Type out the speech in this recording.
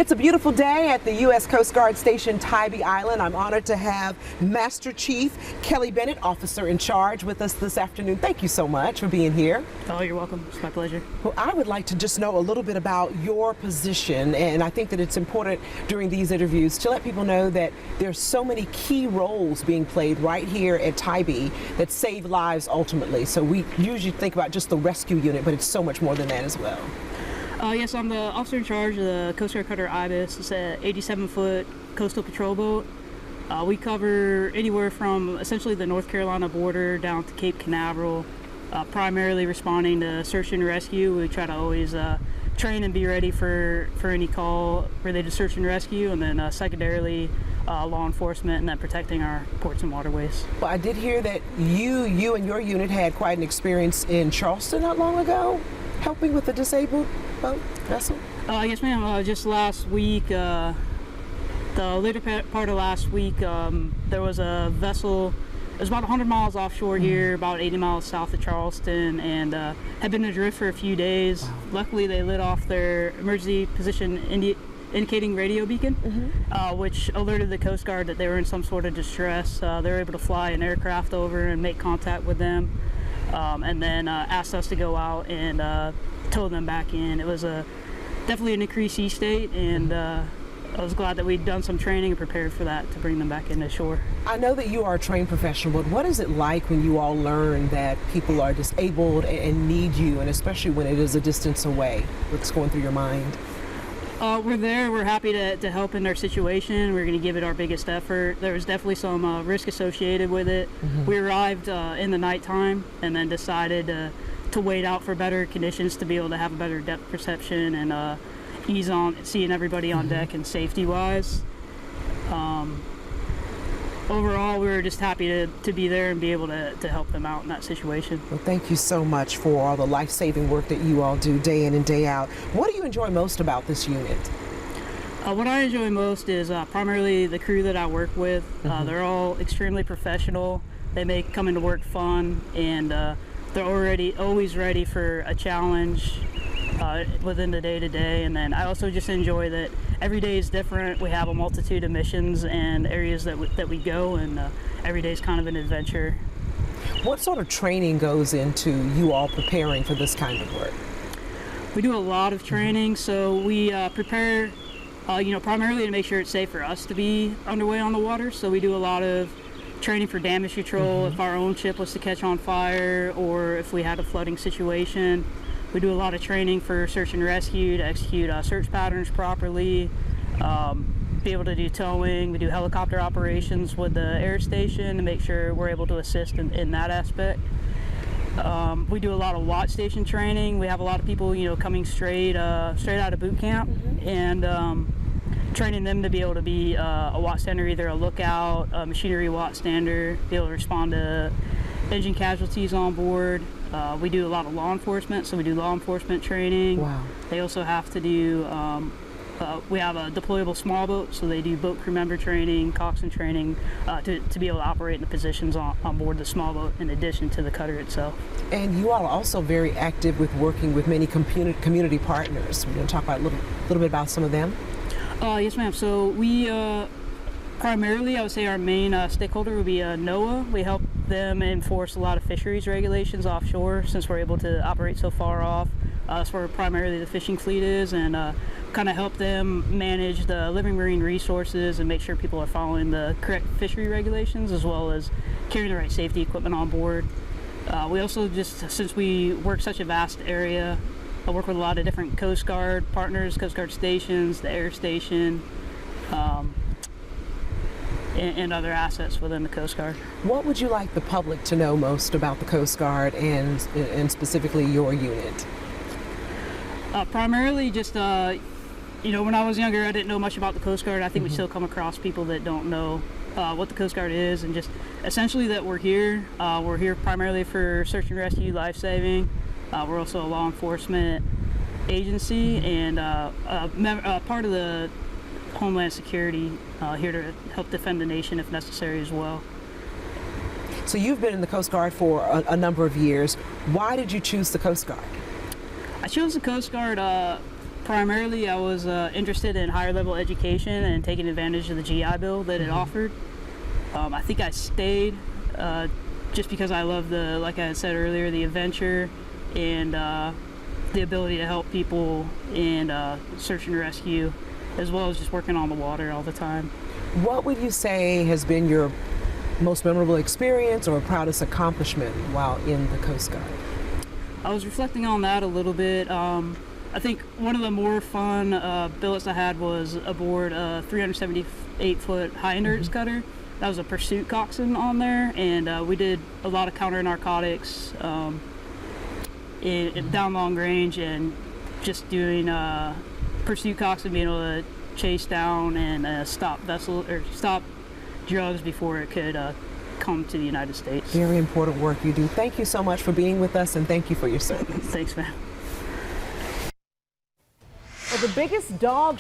It's a beautiful day at the U.S. Coast Guard Station Tybee Island. I'm honored to have Master Chief Kelly Bennett, officer in charge, with us this afternoon. Thank you so much for being here. Oh, you're welcome. It's my pleasure. Well, I would like to just know a little bit about your position, and I think that it's important during these interviews to let people know that there's so many key roles being played right here at Tybee that save lives ultimately. So we usually think about just the rescue unit, but it's so much more than that as well. Yes, I'm the officer in charge of the Coast Guard cutter Ibis. It's an 87-foot coastal patrol boat. We cover anywhere from essentially the North Carolina border down to Cape Canaveral, primarily responding to search and rescue. We try to always train and be ready for any call related to search and rescue, and then secondarily law enforcement, and then protecting our ports and waterways. Well, I did hear that you and your unit had quite an experience in Charleston not long ago, helping with the disabled boat vessel? Yes, ma'am. Just last week, the later part of last week, there was a vessel. It was about 100 miles offshore here, about 80 miles south of Charleston, and had been adrift for a few days. Wow. Luckily, they lit off their emergency position indicating radio beacon, which alerted the Coast Guard that they were in some sort of distress. They were able to fly an aircraft over and make contact with them. And then asked us to go out and tow them back in. It was definitely an increased sea state, and I was glad that we'd done some training and prepared for that to bring them back into shore. I know that you are a trained professional, but what is it like when you all learn that people are disabled and need you, and especially when it is a distance away? What's going through your mind? We're there. We're happy to help in their situation. We're going to give it our biggest effort. There was definitely some risk associated with it. We arrived in the nighttime and then decided to wait out for better conditions to be able to have a better depth perception and ease on seeing everybody on deck and safety-wise. Overall, we were just happy to be there and be able to help them out in that situation. Well, thank you so much for all the life-saving work that you all do day in and day out. What do you enjoy most about this unit? What I enjoy most is primarily the crew that I work with. They're all extremely professional. They make coming to work fun, and they're always ready for a challenge within the day-to-day. And then I also just enjoy that every day is different. We have a multitude of missions and areas that we go, and every day is kind of an adventure. What sort of training goes into you all preparing for this kind of work? We do a lot of training, so we prepare primarily to make sure it's safe for us to be underway on the water. So we do a lot of training for damage control if our own ship was to catch on fire or if we had a flooding situation. We do a lot of training for search and rescue to execute search patterns properly, be able to do towing. We do helicopter operations with the air station to make sure we're able to assist in that aspect. We do a lot of watch station training. We have a lot of people, coming straight out of boot camp, and training them to be able to be a watch stander, either a lookout, a machinery watch stander, be able to respond to engine casualties on board. We do a lot of law enforcement, so we do law enforcement training. Wow. They also have to do, we have a deployable small boat, so they do boat crew member training, coxswain training, to be able to operate in the positions on board the small boat in addition to the cutter itself. And you all are also very active with working with many community partners. We're going to talk about a little bit about some of them. Yes, ma'am. So we primarily, I would say our main stakeholder would be NOAA. We help them enforce a lot of fisheries regulations offshore since we're able to operate so far off. That's where primarily the fishing fleet is, and kind of help them manage the living marine resources and make sure people are following the correct fishery regulations as well as carrying the right safety equipment on board. We also since we work such a vast area, I work with a lot of different Coast Guard partners, Coast Guard stations, the air station, and other assets within the Coast Guard. What would you like the public to know most about the Coast Guard and specifically your unit? Primarily just, when I was younger, I didn't know much about the Coast Guard. I think we still come across people that don't know what the Coast Guard is, and just essentially that we're here. We're here primarily for search and rescue, life-saving. We're also a law enforcement agency and part of the Homeland Security, here to help defend the nation if necessary as well. So you've been in the Coast Guard for a number of years. Why did you choose the Coast Guard? I chose the Coast Guard Primarily, I was interested in higher level education and taking advantage of the GI Bill that it offered. I think I stayed just because I love like I said earlier, the adventure and the ability to help people and search and rescue, as well as just working on the water all the time. What would you say has been your most memorable experience or proudest accomplishment while in the Coast Guard? I was reflecting on that a little bit. I think one of the more fun billets I had was aboard a 378-foot high endurance cutter. That was a pursuit coxswain on there, and we did a lot of counter narcotics down long range, and just doing pursuit coxswain, being able to chase down and stop drugs before it could come to the United States. Very important work you do. Thank you so much for being with us, and thank you for your service. Thanks, man. Well, the biggest dog